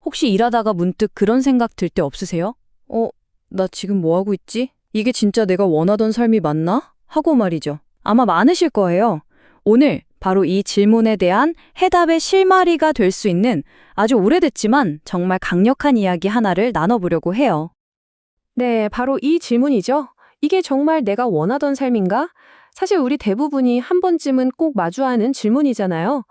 혹시 일하다가 문득 그런 생각 들 때 없으세요? 나 지금 뭐 하고 있지? 이게 진짜 내가 원하던 삶이 맞나? 하고 말이죠. 아마 많으실 거예요. 오늘 바로 이 질문에 대한 해답의 실마리가 될 수 있는 아주 오래됐지만 정말 강력한 이야기 하나를 나눠보려고 해요. 네, 바로 이 질문이죠. 이게 정말 내가 원하던 삶인가? 사실 우리 대부분이 한 번쯤은 꼭 마주하는 질문이잖아요.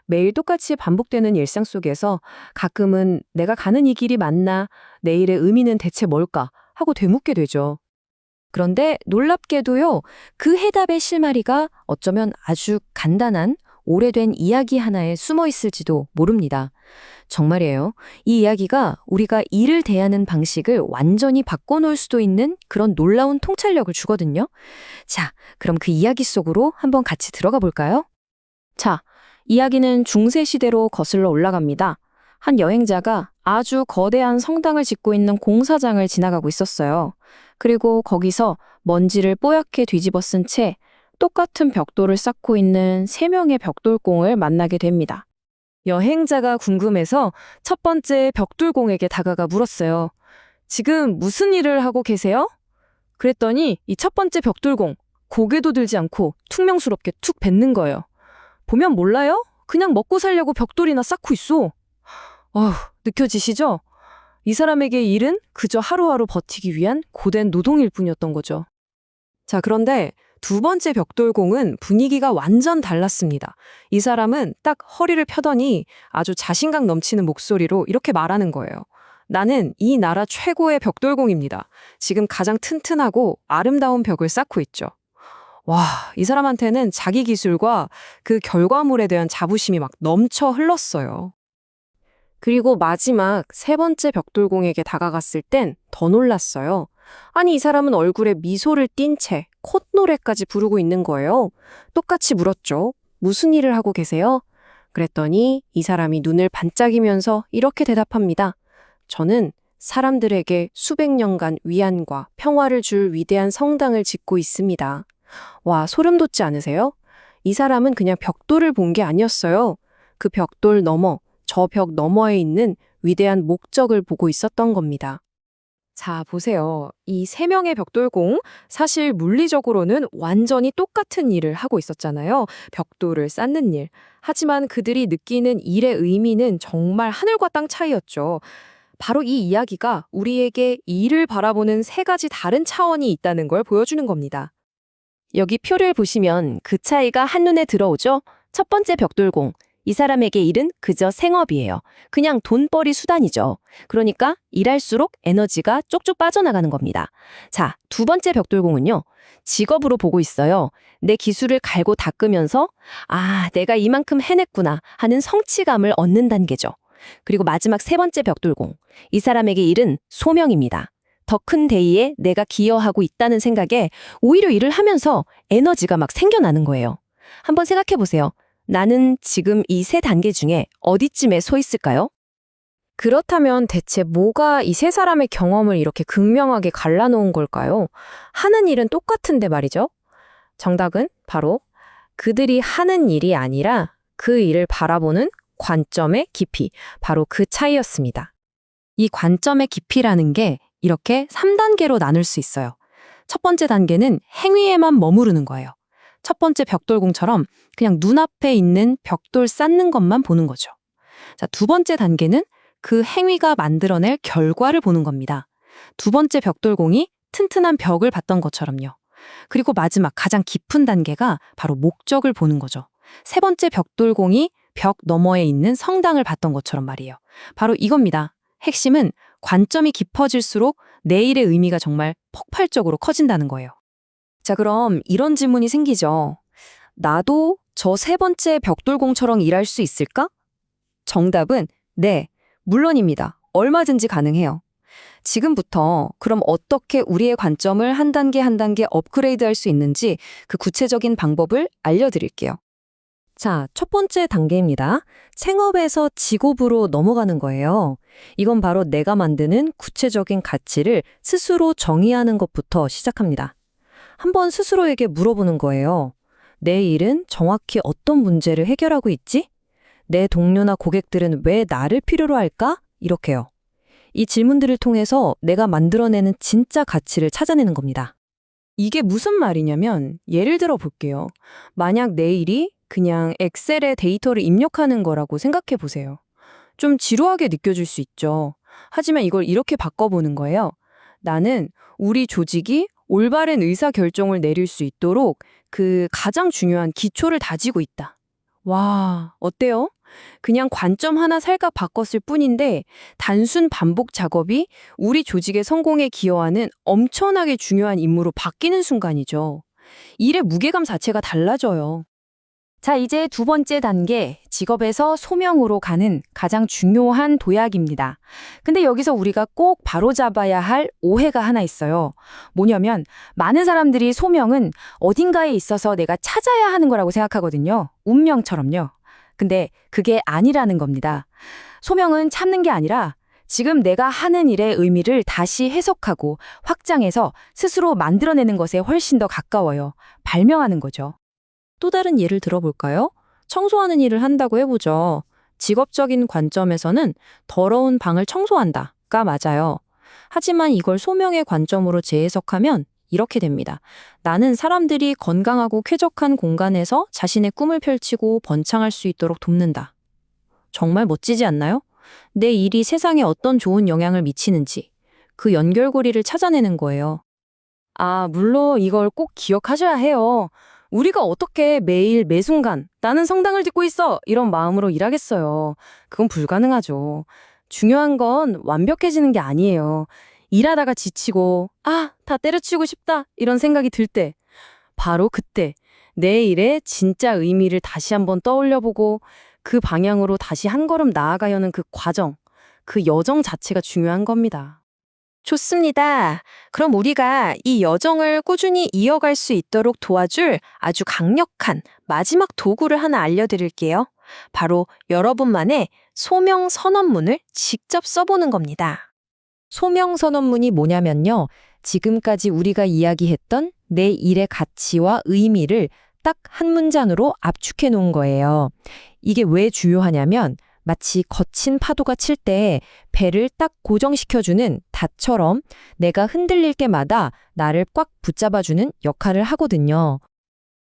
매일 똑같이 반복되는 일상 속에서 가끔은 내가 가는 이 길이 맞나? 내일의 의미는 대체 뭘까? 하고 되묻게 되죠. 그런데 놀랍게도요, 그 해답의 실마리가 어쩌면 아주 간단한 오래된 이야기 하나에 숨어 있을지도 모릅니다. 정말이에요. 이 이야기가 우리가 일을 대하는 방식을 완전히 바꿔놓을 수도 있는 그런 놀라운 통찰력을 주거든요. 자, 그럼 그 이야기 속으로 한번 같이 들어가 볼까요? 자, 이야기는 중세시대로 거슬러 올라갑니다. 한 여행자가 아주 거대한 성당을 짓고 있는 공사장을 지나가고 있었어요. 그리고 거기서 먼지를 뽀얗게 뒤집어 쓴 채 똑같은 벽돌을 쌓고 있는 3명의 벽돌공을 만나게 됩니다. 여행자가 궁금해서 첫 번째 벽돌공에게 다가가 물었어요. 지금 무슨 일을 하고 계세요? 그랬더니 이 첫 번째 벽돌공, 고개도 들지 않고 퉁명스럽게 툭 뱉는 거예요. 보면 몰라요? 그냥 먹고 살려고 벽돌이나 쌓고 있어. 느껴지시죠? 이 사람에게 일은 그저 하루하루 버티기 위한 고된 노동일 뿐이었던 거죠. 자, 그런데 두 번째 벽돌공은 분위기가 완전 달랐습니다. 이 사람은 딱 허리를 펴더니 아주 자신감 넘치는 목소리로 이렇게 말하는 거예요. 나는 이 나라 최고의 벽돌공입니다. 지금 가장 튼튼하고 아름다운 벽을 쌓고 있죠. 와, 이 사람한테는 자기 기술과 그 결과물에 대한 자부심이 막 넘쳐 흘렀어요. 그리고 마지막 세 번째 벽돌공에게 다가갔을 땐 더 놀랐어요. 아니, 이 사람은 얼굴에 미소를 띤 채 콧노래까지 부르고 있는 거예요. 똑같이 물었죠. 무슨 일을 하고 계세요? 그랬더니 이 사람이 눈을 반짝이면서 이렇게 대답합니다. 저는 사람들에게 수백 년간 위안과 평화를 줄 위대한 성당을 짓고 있습니다. 와, 소름 돋지 않으세요? 이 사람은 그냥 벽돌을 본 게 아니었어요. 그 벽돌 너머, 저 벽 너머에 있는 위대한 목적을 보고 있었던 겁니다. 자, 보세요. 이 3명의 벽돌공, 사실 물리적으로는 완전히 똑같은 일을 하고 있었잖아요. 벽돌을 쌓는 일. 하지만 그들이 느끼는 일의 의미는 정말 하늘과 땅 차이였죠. 바로 이 이야기가 우리에게 일을 바라보는 3가지 다른 차원이 있다는 걸 보여주는 겁니다. 여기 표를 보시면 그 차이가 한눈에 들어오죠? 첫 번째 벽돌공. 이 사람에게 일은 그저 생업이에요. 그냥 돈벌이 수단이죠. 그러니까 일할수록 에너지가 쪽쪽 빠져나가는 겁니다. 자, 두 번째 벽돌공은요. 직업으로 보고 있어요. 내 기술을 갈고 닦으면서 내가 이만큼 해냈구나 하는 성취감을 얻는 단계죠. 그리고 마지막 세 번째 벽돌공. 이 사람에게 일은 소명입니다. 더 큰 대의에 내가 기여하고 있다는 생각에 오히려 일을 하면서 에너지가 막 생겨나는 거예요. 한번 생각해 보세요. 나는 지금 이 3단계 중에 어디쯤에 서 있을까요? 그렇다면 대체 뭐가 이 3사람의 경험을 이렇게 극명하게 갈라놓은 걸까요? 하는 일은 똑같은데 말이죠. 정답은 바로 그들이 하는 일이 아니라 그 일을 바라보는 관점의 깊이, 바로 그 차이였습니다. 이 관점의 깊이라는 게 이렇게 3단계로 나눌 수 있어요. 첫 번째 단계는 행위에만 머무르는 거예요. 첫 번째 벽돌공처럼 그냥 눈앞에 있는 벽돌 쌓는 것만 보는 거죠. 자, 두 번째 단계는 그 행위가 만들어낼 결과를 보는 겁니다. 두 번째 벽돌공이 튼튼한 벽을 봤던 것처럼요. 그리고 마지막 가장 깊은 단계가 바로 목적을 보는 거죠. 세 번째 벽돌공이 벽 너머에 있는 성당을 봤던 것처럼 말이에요. 바로 이겁니다. 핵심은 관점이 깊어질수록 내일의 의미가 정말 폭발적으로 커진다는 거예요. 자, 그럼 이런 질문이 생기죠. 나도 저 세 번째 벽돌공처럼 일할 수 있을까? 정답은 네, 물론입니다. 얼마든지 가능해요. 지금부터 그럼 어떻게 우리의 관점을 한 단계 한 단계 업그레이드할 수 있는지 그 구체적인 방법을 알려드릴게요. 자, 첫 번째 단계입니다. 생업에서 직업으로 넘어가는 거예요. 이건 바로 내가 만드는 구체적인 가치를 스스로 정의하는 것부터 시작합니다. 한번 스스로에게 물어보는 거예요. 내 일은 정확히 어떤 문제를 해결하고 있지? 내 동료나 고객들은 왜 나를 필요로 할까? 이렇게요. 이 질문들을 통해서 내가 만들어내는 진짜 가치를 찾아내는 겁니다. 이게 무슨 말이냐면 예를 들어 볼게요. 만약 내 일이 그냥 엑셀에 데이터를 입력하는 거라고 생각해 보세요. 좀 지루하게 느껴질 수 있죠. 하지만 이걸 이렇게 바꿔보는 거예요. 나는 우리 조직이 올바른 의사 결정을 내릴 수 있도록 그 가장 중요한 기초를 다지고 있다. 와, 어때요? 그냥 관점 하나 살짝 바꿨을 뿐인데 단순 반복 작업이 우리 조직의 성공에 기여하는 엄청나게 중요한 임무로 바뀌는 순간이죠. 일의 무게감 자체가 달라져요. 자, 이제 두 번째 단계, 직업에서 소명으로 가는 가장 중요한 도약입니다. 근데 여기서 우리가 꼭 바로잡아야 할 오해가 하나 있어요. 뭐냐면 많은 사람들이 소명은 어딘가에 있어서 내가 찾아야 하는 거라고 생각하거든요. 운명처럼요. 근데 그게 아니라는 겁니다. 소명은 찾는 게 아니라 지금 내가 하는 일의 의미를 다시 해석하고 확장해서 스스로 만들어내는 것에 훨씬 더 가까워요. 발명하는 거죠. 또 다른 예를 들어볼까요? 청소하는 일을 한다고 해보죠. 직업적인 관점에서는 더러운 방을 청소한다가 맞아요. 하지만 이걸 소명의 관점으로 재해석하면 이렇게 됩니다. 나는 사람들이 건강하고 쾌적한 공간에서 자신의 꿈을 펼치고 번창할 수 있도록 돕는다. 정말 멋지지 않나요? 내 일이 세상에 어떤 좋은 영향을 미치는지 그 연결고리를 찾아내는 거예요. 아, 물론 이걸 꼭 기억하셔야 해요. 우리가 어떻게 매일 매순간 나는 성당을 듣고 있어 이런 마음으로 일하겠어요. 그건 불가능하죠. 중요한 건 완벽해지는 게 아니에요. 일하다가 지치고 다 때려치우고 싶다 이런 생각이 들 때 바로 그때 내 일의 진짜 의미를 다시 한번 떠올려보고 그 방향으로 다시 한 걸음 나아가려는 그 과정, 그 여정 자체가 중요한 겁니다. 좋습니다. 그럼 우리가 이 여정을 꾸준히 이어갈 수 있도록 도와줄 아주 강력한 마지막 도구를 하나 알려드릴게요. 바로 여러분만의 소명 선언문을 직접 써보는 겁니다. 소명 선언문이 뭐냐면요. 지금까지 우리가 이야기했던 내 일의 가치와 의미를 딱 한 문장으로 압축해 놓은 거예요. 이게 왜 중요하냐면 마치 거친 파도가 칠 때 배를 딱 고정시켜주는 닷처럼 내가 흔들릴 때마다 나를 꽉 붙잡아주는 역할을 하거든요.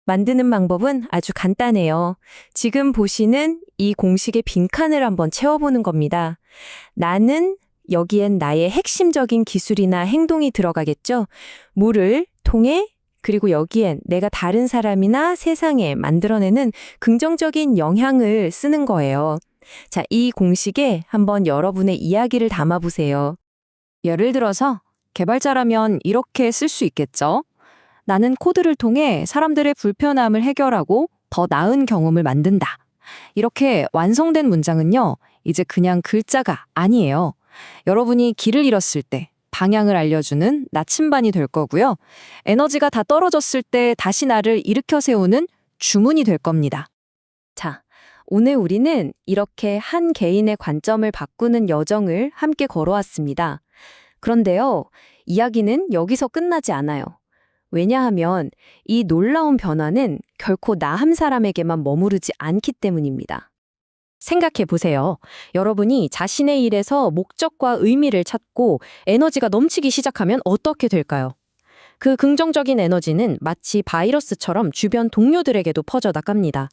만드는 방법은 아주 간단해요. 지금 보시는 이 공식의 빈칸을 한번 채워보는 겁니다. 나는 여기엔 나의 핵심적인 기술이나 행동이 들어가겠죠. 물을 통해 그리고 여기엔 내가 다른 사람이나 세상에 만들어내는 긍정적인 영향을 쓰는 거예요. 자, 이 공식에 한번 여러분의 이야기를 담아보세요. 예를 들어서 개발자라면 이렇게 쓸 수 있겠죠. 나는 코드를 통해 사람들의 불편함을 해결하고 더 나은 경험을 만든다. 이렇게 완성된 문장은요, 이제 그냥 글자가 아니에요. 여러분이 길을 잃었을 때 방향을 알려주는 나침반이 될 거고요. 에너지가 다 떨어졌을 때 다시 나를 일으켜 세우는 주문이 될 겁니다. 자, 오늘 우리는 이렇게 한 개인의 관점을 바꾸는 여정을 함께 걸어왔습니다. 그런데요, 이야기는 여기서 끝나지 않아요. 왜냐하면 이 놀라운 변화는 결코 나 한 사람에게만 머무르지 않기 때문입니다. 생각해 보세요. 여러분이 자신의 일에서 목적과 의미를 찾고 에너지가 넘치기 시작하면 어떻게 될까요? 그 긍정적인 에너지는 마치 바이러스처럼 주변 동료들에게도 퍼져나갑니다.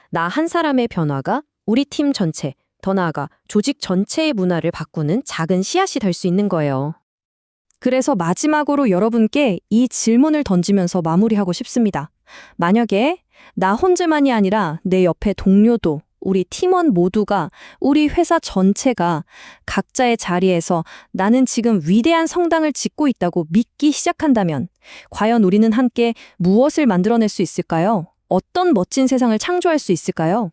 나 한 사람의 변화가 우리 팀 전체, 더 나아가 조직 전체의 문화를 바꾸는 작은 씨앗이 될 수 있는 거예요. 그래서 마지막으로 여러분께 이 질문을 던지면서 마무리하고 싶습니다. 만약에 나 혼자만이 아니라 내 옆에 동료도, 우리 팀원 모두가, 우리 회사 전체가 각자의 자리에서 나는 지금 위대한 성당을 짓고 있다고 믿기 시작한다면 과연 우리는 함께 무엇을 만들어낼 수 있을까요? 어떤 멋진 세상을 창조할 수 있을까요?